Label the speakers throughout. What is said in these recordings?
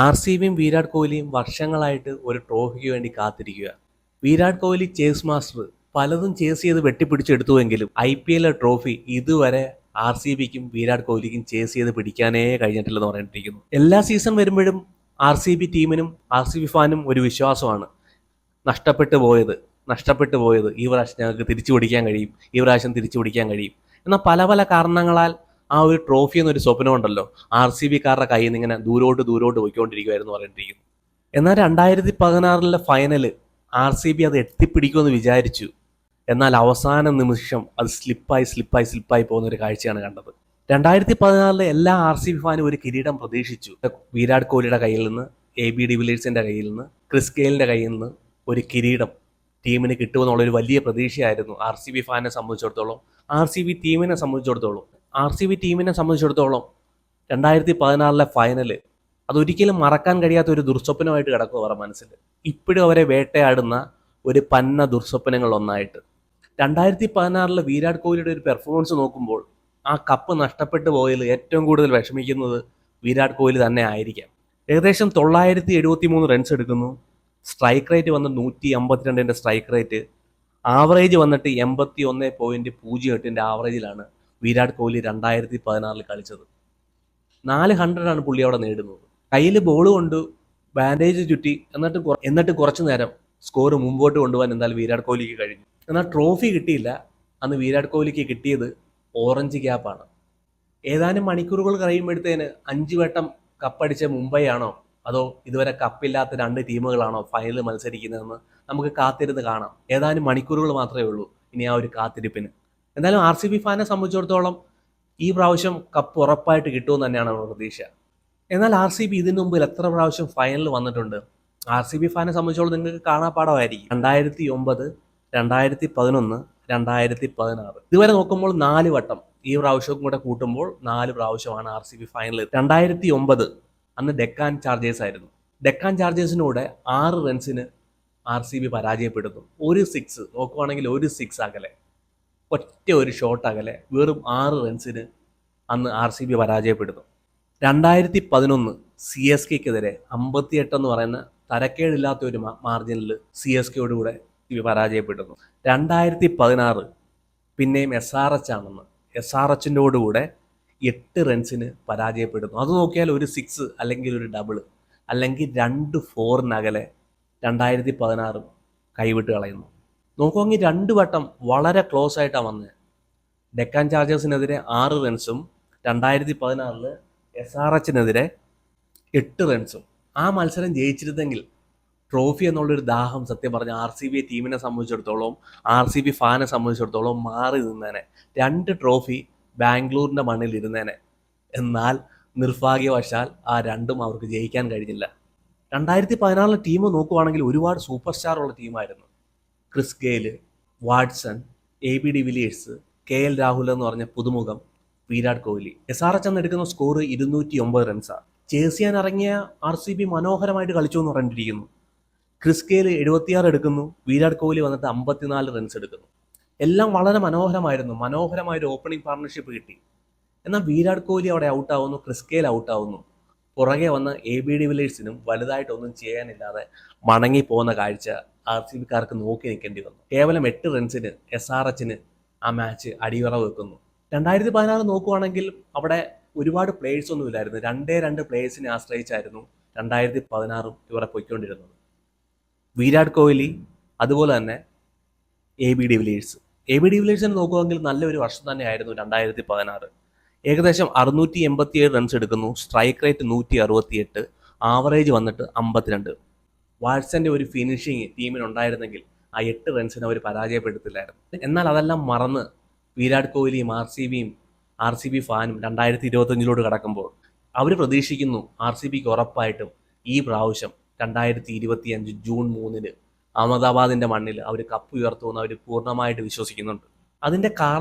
Speaker 1: R C ബിയും വിരാട് കോഹ്ലിയും വർഷങ്ങളായിട്ട് ഒരു ട്രോഫിക്ക് വേണ്ടി കാത്തിരിക്കുക. വിരാട് കോഹ്ലി ചേസ് മാസ്റ്റർ പലതും ചേസ് ചെയ്ത് വെട്ടിപ്പിടിച്ചെടുത്തുവെങ്കിലും IPL ട്രോഫി ഇതുവരെ ആർ സി ബിക്കും വിരാട് കോഹ്ലിക്കും ചേസ് ചെയ്ത് പിടിക്കാനേ കഴിഞ്ഞിട്ടില്ലെന്ന് പറഞ്ഞിട്ടിരിക്കുന്നു. എല്ലാ സീസൺ വരുമ്പോഴും ആർ സി ബി ടീമിനും ആർ സി ബി ഫാനും ഒരു വിശ്വാസമാണ്, നഷ്ടപ്പെട്ടു പോയത് ഈ പ്രാവശ്യം ഞങ്ങൾക്ക് തിരിച്ചു പിടിക്കാൻ കഴിയും, ഈ പ്രാവശ്യം തിരിച്ചു പിടിക്കാൻ കഴിയും. എന്നാൽ പല പല കാരണങ്ങളാൽ ആ ഒരു ട്രോഫി എന്നൊരു സ്വപ്നമുണ്ടല്ലോ ആർ സി ബിക്കാരുടെ കയ്യിൽ നിന്ന് ഇങ്ങനെ ദൂരോട്ട് പോയിക്കൊണ്ടിരിക്കുമായിരുന്നു പറഞ്ഞിട്ടിരിക്കുന്നു. എന്നാൽ 2016 ഫൈനല് ആർ സി ബി അത് എത്തിപ്പിടിക്കുമെന്ന് വിചാരിച്ചു. എന്നാൽ അവസാന നിമിഷം അത് സ്ലിപ്പായി പോകുന്ന ഒരു കാഴ്ചയാണ് കണ്ടത്. 2016 എല്ലാ ആർ സി ബി ഫാനും ഒരു കിരീടം പ്രതീക്ഷിച്ചു. വിരാട് കോഹ്ലിയുടെ കയ്യിൽ നിന്ന്, AB ഡിവിലിയേഴ്സിന്റെ കയ്യിൽ നിന്ന്, ക്രിസ് ഗെയിലിന്റെ കയ്യിൽ നിന്ന് ഒരു കിരീടം ടീമിന് കിട്ടുമെന്നുള്ളൊരു വലിയ പ്രതീക്ഷയായിരുന്നു ആർ സി ബി ഫാനെ സംബന്ധിച്ചിടത്തോളം, ആർ സി ബി ടീമിനെ സംബന്ധിച്ചിടത്തോളം. 2016 ഫൈനല് അതൊരിക്കലും മറക്കാൻ കഴിയാത്ത ഒരു ദുർസ്വപ്നമായിട്ട് കിടക്കും അവരുടെ മനസ്സിൽ. ഇപ്പോഴും അവരെ വേട്ടയാടുന്ന ഒരു പന്ന ദുർസ്വപ്നങ്ങൾ ഒന്നായിട്ട്. 2016 വിരാട് കോഹ്ലിയുടെ ഒരു പെർഫോമൻസ് നോക്കുമ്പോൾ ആ കപ്പ് നഷ്ടപ്പെട്ടു പോയതിൽ ഏറ്റവും കൂടുതൽ വിഷമിക്കുന്നത് വിരാട് കോഹ്ലി തന്നെ ആയിരിക്കാം. ഏകദേശം 973 റൺസ് എടുക്കുന്നു. സ്ട്രൈക്ക് റേറ്റ് വന്ന് 152 സ്ട്രൈക്ക് റേറ്റ്, ആവറേജ് വന്നിട്ട് 81.08 ആവറേജിലാണ് വിരാട് കോഹ്ലി 2016 കളിച്ചത്. 400 പുള്ളി അവിടെ നേടുന്നത്. കയ്യിൽ ബോൾ കൊണ്ട് ബാൻഡേജ് ചുറ്റി എന്നിട്ട് കുറച്ചു നേരം സ്കോർ മുമ്പോട്ട് കൊണ്ടുപോകാൻ എന്തായാലും വിരാട് കോഹ്ലിക്ക് കഴിഞ്ഞു. എന്നാൽ ട്രോഫി കിട്ടിയില്ല. അന്ന് വിരാട് കോഹ്ലിക്ക് കിട്ടിയത് ഓറഞ്ച് ക്യാപ്പാണ്. ഏതാനും മണിക്കൂറുകൾ കഴിയുമ്പോഴത്തേന് 5 വട്ടം കപ്പടിച്ച മുംബൈ ആണോ അതോ ഇതുവരെ കപ്പില്ലാത്ത 2 ടീമുകളാണോ ഫൈനൽ മത്സരിക്കുന്നതെന്ന് നമുക്ക് കാത്തിരുന്ന് കാണാം. ഏതാനും മണിക്കൂറുകൾ മാത്രമേ ഉള്ളൂ ഇനി ആ ഒരു കാത്തിരിപ്പിന്. എന്തായാലും ആർ സി ബി ഫാനെ സംബന്ധിച്ചിടത്തോളം ഈ പ്രാവശ്യം കപ്പ് ഉറപ്പായിട്ട് കിട്ടുമെന്ന് തന്നെയാണ് അവരുടെ പ്രതീക്ഷ. എന്നാൽ ആർ സി ബി ഇതിനു മുമ്പിൽ എത്ര പ്രാവശ്യം ഫൈനലിൽ വന്നിട്ടുണ്ട്? ആർ സി ബി ഫാനെ സംബന്ധിച്ചോളം നിങ്ങൾക്ക് കാണാപ്പാടമായിരിക്കും. 2009, 2011, 2016 ഇതുവരെ നോക്കുമ്പോൾ 4 വട്ടം. ഈ പ്രാവശ്യവും കൂടെ കൂട്ടുമ്പോൾ 4 പ്രാവശ്യമാണ് ആർ സി ബി ഫൈനലിൽ. 2009 അന്ന് ഡെക്കാൻ ചാർജേഴ്സ് ആയിരുന്നു. ഡെക്കാൻ ചാർജേഴ്സിനൂടെ 6 റൺസിന് ആർ സി ബി പരാജയപ്പെടുന്നു. ഒരു 6 നോക്കുവാണെങ്കിൽ, ഒരു 6 അകലെ, ഒറ്റ ഒരു ഷോട്ട് അകലെ വെറും 6 റൺസിന് അന്ന് ആർ സി ബി പരാജയപ്പെടുന്നു. 2011 സി എസ് കെക്കെതിരെ 58 എന്ന് പറയുന്ന തരക്കേടില്ലാത്ത ഒരു മാർജിനിൽ സി എസ് കെയോട് കൂടെ പരാജയപ്പെടുന്നു. 2016 പിന്നെയും SRH ആണെന്ന് SRHൻ്റെ കൂടെ 8 റൺസിന് പരാജയപ്പെടുന്നു. അത് നോക്കിയാൽ ഒരു 6 അല്ലെങ്കിൽ ഒരു ഡബിൾ അല്ലെങ്കിൽ 2 4-നകലെ 2016 കൈവിട്ട് കളയുന്നു. നോക്കുമെങ്കിൽ 2 വട്ടം വളരെ ക്ലോസ് ആയിട്ടാണ് വന്നത്. ഡെക്കാൻ ചാർജേഴ്സിനെതിരെ 6 റൺസും 2016 SRHനെതിരെ 8 റൺസും. ആ മത്സരം ജയിച്ചിരുന്നെങ്കിൽ ട്രോഫി എന്നുള്ളൊരു ദാഹം സത്യം പറഞ്ഞ ആർ സി ബി ടീമിനെ സംബന്ധിച്ചിടത്തോളം, ആർ സി ബി ഫാനെ സംബന്ധിച്ചിടത്തോളം മാറി നിന്നേനെ. 2 ട്രോഫി ബാംഗ്ലൂരിൻ്റെ മണ്ണിൽ ഇരുന്നേനെ. എന്നാൽ നിർഭാഗ്യവശാൽ ആ 2ഉം അവർക്ക് ജയിക്കാൻ കഴിഞ്ഞില്ല. 2016 ടീം നോക്കുവാണെങ്കിൽ ഒരുപാട് സൂപ്പർ സ്റ്റാർ ഉള്ള ടീമായിരുന്നു. Chris Gayle, Watson, AB de Villiers, KL Rahul എന്ന് പറഞ്ഞ പുതുമുഖം, വിരാട് കോഹ്ലി. SRH അന്ന് എടുക്കുന്ന സ്കോർ 209 റൺസാണ്. ചേസ് ചെയ്യാൻ ഇറങ്ങിയ ആർ സി ബി മനോഹരമായിട്ട് കളിച്ചു എന്ന് പറഞ്ഞിരിക്കുന്നു. ക്രിസ് ഗെയിൽ 76 എടുക്കുന്നു, വിരാട് കോഹ്ലി വന്നിട്ട് 54 റൺസ് എടുക്കുന്നു. എല്ലാം വളരെ മനോഹരമായൊരു ഓപ്പണിംഗ് പാർട്ണർഷിപ്പ് കിട്ടി. എന്നാൽ വിരാട് കോഹ്ലി അവിടെ ഔട്ടാവുന്നു, ക്രിസ് ഗെയിൽ ഔട്ടാവുന്നു. പുറകെ വന്ന AB ഡിവിലിയേഴ്സിനും വലുതായിട്ടൊന്നും ചെയ്യാനില്ലാതെ മടങ്ങിപ്പോകുന്ന കാഴ്ച ആർ സി ബിക്കാർക്ക് നോക്കി നിൽക്കേണ്ടി വന്നു. കേവലം 8 റൺസിന് SRHന് ആ മാച്ച് അടിയറ വെക്കുന്നു. 2016 നോക്കുവാണെങ്കിൽ അവിടെ ഒരുപാട് പ്ലേയേഴ്സ് ഒന്നും ഇല്ലായിരുന്നു. 2 പ്ലേയേഴ്സിനെ ആശ്രയിച്ചായിരുന്നു 2016 ഇവരെ പൊയ്ക്കൊണ്ടിരുന്നത്. വിരാട് കോഹ്ലി, അതുപോലെ തന്നെ AB ഡിവിലിയേഴ്സിനെ നോക്കുവാണെങ്കിൽ നല്ലൊരു വർഷം തന്നെയായിരുന്നു 2016. ഏകദേശം 687 റൺസ് എടുക്കുന്നു, സ്ട്രൈക്ക് റേറ്റ് 168, ആവറേജ് വന്നിട്ട് 52. വാട്സന്റെ ഒരു ഫിനിഷിങ് ടീമിനുണ്ടായിരുന്നെങ്കിൽ ആ 8 റൺസിന് അവർ പരാജയപ്പെടുത്തില്ലായിരുന്നു. എന്നാൽ അതെല്ലാം മറന്ന് വിരാട് കോഹ്ലിയും ആർ സി ബി ഫാനും 2025 കടക്കുമ്പോൾ അവർ പ്രതീക്ഷിക്കുന്നു ആർ സി ബിക്ക് ഉറപ്പായിട്ടും ഈ പ്രാവശ്യം 2025 ജൂൺ 3 അഹമ്മദാബാദിന്റെ മണ്ണിൽ അവർ കപ്പ് ഉയർത്തുമെന്ന് അവർ പൂർണ്ണമായിട്ട് വിശ്വസിക്കുന്നുണ്ട്. അതിന്റെ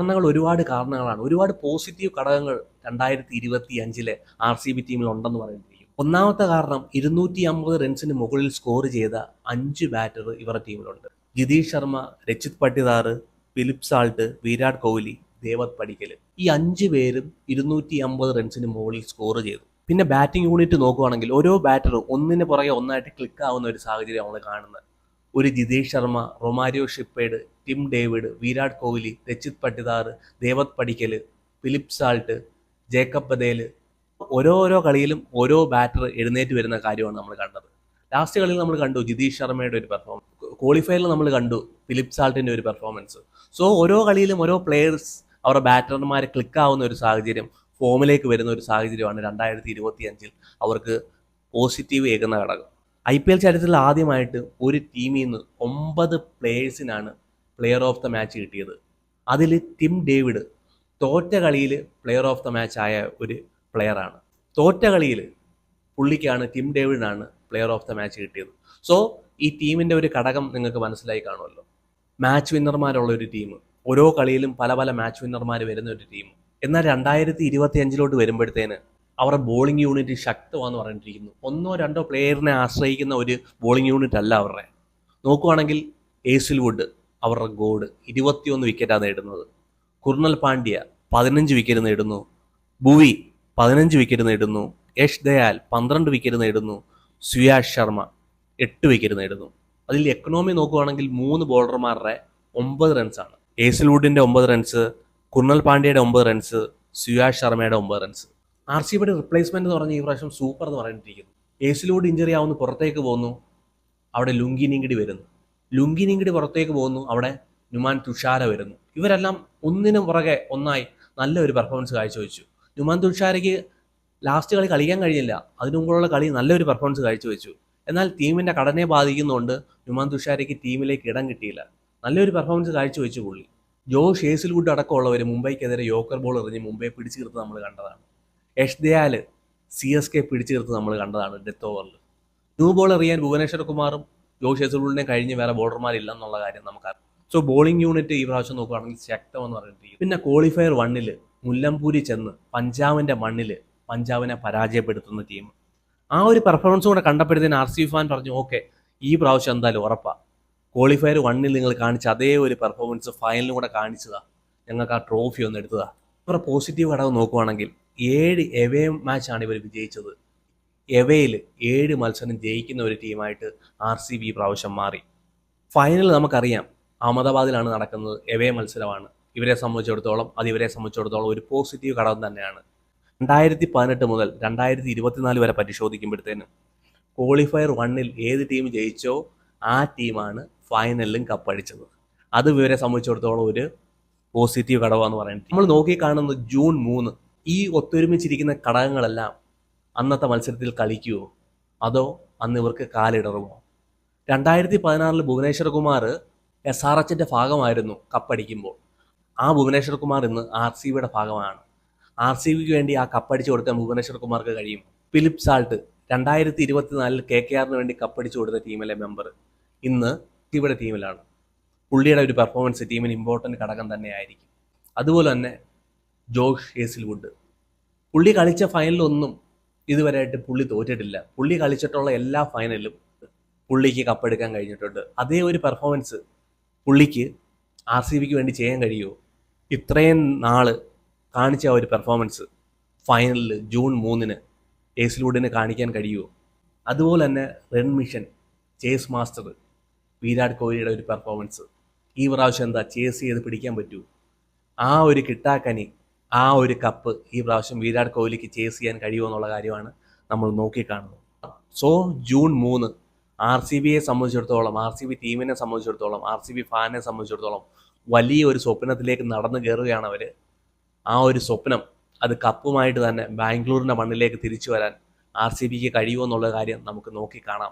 Speaker 1: ഒരുപാട് കാരണങ്ങളാണ്, ഒരുപാട് പോസിറ്റീവ് ഘടകങ്ങൾ 2025 ആർ സി ബി ടീമിൽ ഉണ്ടെന്ന് പറയുന്നിരിക്കും. ഒന്നാമത്തെ കാരണം 250 റൺസിന് മുകളിൽ സ്കോർ ചെയ്ത 5 ബാറ്റർ ഇവരുടെ ടീമിലുണ്ട്. Jitesh Sharma, Rajat Patidar, Philip Salt, Virat Kohli, Devdutt Padikkal. ഈ 5 പേരും 250 റൺസിന് മുകളിൽ സ്കോർ ചെയ്തു. പിന്നെ ബാറ്റിംഗ് യൂണിറ്റ് നോക്കുകയാണെങ്കിൽ ഓരോ ബാറ്ററും ഒന്നിന് പുറകെ ഒന്നായിട്ട് ക്ലിക്ക് ആവുന്ന ഒരു സാഹചര്യം നമ്മൾ കാണുന്നത്. ഒരു Jitesh Sharma, Romario Shepherd, Tim David, Virat Kohli, Rajat Patidar, Devdutt Padikkal, Philip salt, Jacob ബദേൽ, ഓരോരോ കളിയിലും ഓരോ ബാറ്റർ എഴുന്നേറ്റ് വരുന്ന കാര്യമാണ് നമ്മൾ കണ്ടത്. ലാസ്റ്റ് കളിയിൽ നമ്മൾ കണ്ടു ജിതേഷ് ശർമ്മയുടെ ഒരു പെർഫോമൻസ്, ക്വാളിഫയറിൽ നമ്മൾ കണ്ടു ഫിലിപ്പ് സാൾട്ടിന്റെ ഒരു പെർഫോമൻസ്. സോ ഓരോ കളിയിലും ഓരോ പ്ലെയേഴ്സ് അവരുടെ ബാറ്റർമാരെ ക്ലിക്ക് ആവുന്ന ഒരു സാഹചര്യം, ഫോമിലേക്ക് വരുന്ന ഒരു സാഹചര്യമാണ് 2025 അവർക്ക് പോസിറ്റീവ് ഏകുന്ന ഘടകം. IPL ചരിത്രത്തിൽ ആദ്യമായിട്ട് ഒരു ടീമിൽ നിന്ന് 9 പ്ലേയേഴ്സിനാണ് പ്ലെയർ ഓഫ് ദ മാച്ച് കിട്ടിയത്. അതിൽ ടിം ഡേവിഡ് തോറ്റ കളിയിൽ പ്ലെയർ ഓഫ് ദ മാച്ച് ആയ ഒരു പ്ലെയറാണ്. തോറ്റ കളിയിൽ പുള്ളിക്കാണ്, ടിം ഡേവിഡിനാണ് പ്ലെയർ ഓഫ് ദ മാച്ച് കിട്ടിയത്. സോ ഈ ടീമിൻ്റെ ഒരു ഘടകം നിങ്ങൾക്ക് മനസ്സിലായി കാണുമല്ലോ. മാച്ച് വിന്നർമാരുള്ള ഒരു ടീം, ഓരോ കളിയിലും പല പല മാച്ച് വിന്നർമാർ വരുന്ന ഒരു ടീം. എന്നാൽ 2025 വരുമ്പോഴത്തേന് അവരുടെ ബോളിംഗ് യൂണിറ്റ് ശക്തമാണെന്ന് പറഞ്ഞിട്ടിരിക്കുന്നു. ഒന്നോ രണ്ടോ പ്ലെയറിനെ ആശ്രയിക്കുന്ന ഒരു ബോളിംഗ് യൂണിറ്റ് അല്ല അവരുടെ. നോക്കുവാണെങ്കിൽ ഏസിൽ വുഡ് അവരുടെ ഗോഡ് 21 വിക്കറ്റാണ് നേടുന്നത്. കുർണൽ പാണ്ഡ്യ 15 വിക്കറ്റ് നേടുന്നു. ഭുവി 15 വിക്കറ്റ് നേടുന്നു. യഷ് ദയാൽ 12 വിക്കറ്റ് നേടുന്നു. സുയാഷ് ശർമ്മ 8 വിക്കറ്റ് നേടുന്നു. അതിൽ എക്കണോമി നോക്കുവാണെങ്കിൽ 3 ബോളർമാരുടെ 9 റൺസാണ്. ഏസിൽ വുഡിന്റെ 9 റൺസ്, കുർണൽ പാണ്ഡ്യയുടെ 9 റൺസ്, സുയാഷ് ശർമ്മയുടെ 9 റൺസ്. RCBയുടെ റിപ്ലേസ്മെന്റ് എന്ന് പറഞ്ഞാൽ ഈ പ്രാവശ്യം സൂപ്പർ എന്ന് പറഞ്ഞിട്ടിരിക്കുന്നു. ഏസിൽ വുഡ് ഇഞ്ചറി ആവുന്നു, പുറത്തേക്ക് പോകുന്നു, അവിടെ ലുങ്കി നിങ്കിടി വരുന്നു. ലുങ്കി നിങ്കിടി പുറത്തേക്ക് പോകുന്നു, അവിടെ നുമാൻ തുഷാര വരുന്നു. ഇവരെല്ലാം ഒന്നിനും പുറകെ ഒന്നായി നല്ലൊരു പെർഫോമൻസ് കാഴ്ചവെച്ചു. നുമാൻ തുഷാരയ്ക്ക് ലാസ്റ്റ് കളി കളിക്കാൻ കഴിഞ്ഞില്ല, അതിനു മുമ്പുള്ള കളി നല്ലൊരു പെർഫോമൻസ് കാഴ്ചവെച്ചു. എന്നാൽ ടീമിന്റെ ഘടനയെ ബാധിക്കുന്നതുകൊണ്ട് നുമാൻ തുഷാരയ്ക്ക് ടീമിലേക്ക് ഇടം കിട്ടിയില്ല. നല്ലൊരു പെർഫോമൻസ് കാഴ്ചവെച്ചു പുള്ളി. ജോഷ് ഹേസിൽവുഡ് അടക്കമുള്ളവർ മുംബൈക്കെതിരെ യോക്കർ ബോൾ എറിഞ്ഞ് മുംബൈ പിടിച്ചു നിർത്ത് നമ്മൾ കണ്ടതാണ്. യഷ് ദയാൽ CSK പിടിച്ചു നിർത്ത് നമ്മൾ കണ്ടതാണ് ഡെത്ത് ഓവറിൽ. ന്യൂ ബോൾ എറിയാൻ ഭുവനേശ്വർ കുമാറും ജോഷ് ഹേസിൽവുഡിനെ കഴിഞ്ഞ് വേറെ ബോളർമാരില്ലെന്നുള്ള കാര്യം നമുക്കറിയാം. സോ ബോളിംഗ് യൂണിറ്റ് ഈ പ്രാവശ്യം നോക്കുകയാണെങ്കിൽ ശക്തമെന്ന് പറഞ്ഞിട്ട്. പിന്നെ ക്വാളിഫയർ 1 മുല്ലംപൂരി ചെന്ന് പഞ്ചാബിന്റെ മണ്ണിൽ പഞ്ചാബിനെ പരാജയപ്പെടുത്തുന്ന ടീം. ആ ഒരു പെർഫോമൻസ് കൂടെ കണ്ടപ്പോഴത്തേന് RCB ഫാൻ പറഞ്ഞു, ഓക്കെ ഈ പ്രാവശ്യം എന്തായാലും ഉറപ്പാണ്. ക്വാളിഫയർ 1 നിങ്ങൾ കാണിച്ച അതേ ഒരു പെർഫോമൻസ് ഫൈനലും കൂടെ കാണിച്ചതാ, ഞങ്ങൾക്ക് ആ ട്രോഫി ഒന്ന് എടുത്തതാ. ഇവരുടെ പോസിറ്റീവ് ഘടകം നോക്കുവാണെങ്കിൽ 7 എവേ മാച്ചാണ് ഇവർ വിജയിച്ചത്. എവേയിൽ 7 മത്സരം ജയിക്കുന്ന ഒരു ടീമായിട്ട് RCB ഈ പ്രാവശ്യം മാറി. ഫൈനൽ നമുക്കറിയാം അഹമ്മദാബാദിലാണ് നടക്കുന്നത്, എവേ മത്സരമാണ്. ഇവരെ സംബന്ധിച്ചിടത്തോളം ഒരു പോസിറ്റീവ് ഘടകം തന്നെയാണ്. 2018 മുതൽ 2024 വരെ പരിശോധിക്കുമ്പോഴത്തേനും ക്വാളിഫയർ 1 ഏത് ടീം ജയിച്ചോ ആ ടീമാണ് ഫൈനലിലും കപ്പടിച്ചത്. അത് ഇവരെ സംബന്ധിച്ചിടത്തോളം ഒരു പോസിറ്റീവ് ഘടകമെന്ന് പറയുന്നത്. നമ്മൾ നോക്കിക്കാണുന്നത് ജൂൺ 3 ഈ ഒത്തൊരുമിച്ചിരിക്കുന്ന ഘടകങ്ങളെല്ലാം അന്നത്തെ മത്സരത്തിൽ കളിക്കുമോ, അതോ അന്ന് ഇവർക്ക് കാലിടറുമോ? 2016 ഭുവനേശ്വർ കുമാർ SRHന്റെ ഭാഗമായിരുന്നു കപ്പടിക്കുമ്പോൾ. ആ ഭുവനേശ്വർ കുമാർ ഇന്ന് RCBയുടെ ഭാഗമാണ്. RCBക്ക് വേണ്ടി ആ കപ്പടിച്ചു കൊടുക്കാൻ ഭുവനേശ്വർ കുമാർക്ക് കഴിയും. ഫിലിപ്പ് സാൾട്ട് 2024 KKRന് വേണ്ടി കപ്പടിച്ചു കൊടുത്ത ടീമിലെ മെമ്പർ ഇന്ന് RCBയുടെ ടീമിലാണ്. പുള്ളിയുടെ ഒരു പെർഫോമൻസ് ടീമിന് ഇമ്പോർട്ടൻ്റ് ഘടകം തന്നെയായിരിക്കും. അതുപോലെ തന്നെ ജോഷ് ഹേസിൽവുഡ്, പുള്ളി കളിച്ച ഫൈനലൊന്നും ഇതുവരെയായിട്ട് പുള്ളി തോറ്റിട്ടില്ല. പുള്ളി കളിച്ചിട്ടുള്ള എല്ലാ ഫൈനലും പുള്ളിക്ക് കപ്പെടുക്കാൻ കഴിഞ്ഞിട്ടുണ്ട്. അതേ ഒരു പെർഫോമൻസ് പുള്ളിക്ക് RCBക്ക് വേണ്ടി ചെയ്യാൻ കഴിയുമോ? ഇത്രയും നാള് കാണിച്ച ഒരു പെർഫോമൻസ് ഫൈനലിൽ ജൂൺ 3 ഹേസിൽവുഡിന് കാണിക്കാൻ കഴിയുമോ? അതുപോലെ തന്നെ run mission, chase master Virat കോഹ്ലിയുടെ ഒരു പെർഫോമൻസ് ഈ പ്രാവശ്യം എന്താ ചേസ് ചെയ്ത് പിടിക്കാൻ പറ്റൂ? ആ ഒരു കിട്ടാക്കനി, ആ ഒരു കപ്പ് ഈ പ്രാവശ്യം വിരാട് കോഹ്ലിക്ക് ചേസ് ചെയ്യാൻ കഴിയുമോ എന്നുള്ള കാര്യമാണ് നമ്മൾ നോക്കിക്കാണുന്നത്. സോ ജൂൺ 3 RCBയെ സംബന്ധിച്ചിടത്തോളം, RCB ടീമിനെ സംബന്ധിച്ചിടത്തോളം, RCB ഫാനിനെ സംബന്ധിച്ചിടത്തോളം വലിയ ഒരു സ്വപ്നത്തിലേക്ക് നടന്നു കയറുകയാണ് അവർ. ആ ഒരു സ്വപ്നം അത് കപ്പുമായിട്ട് തന്നെ ബാംഗ്ലൂരിൻ്റെ മണ്ണിലേക്ക് തിരിച്ചു വരാൻ RCBക്ക് കഴിയുമോ എന്നുള്ള കാര്യം നമുക്ക് നോക്കിക്കാണാം.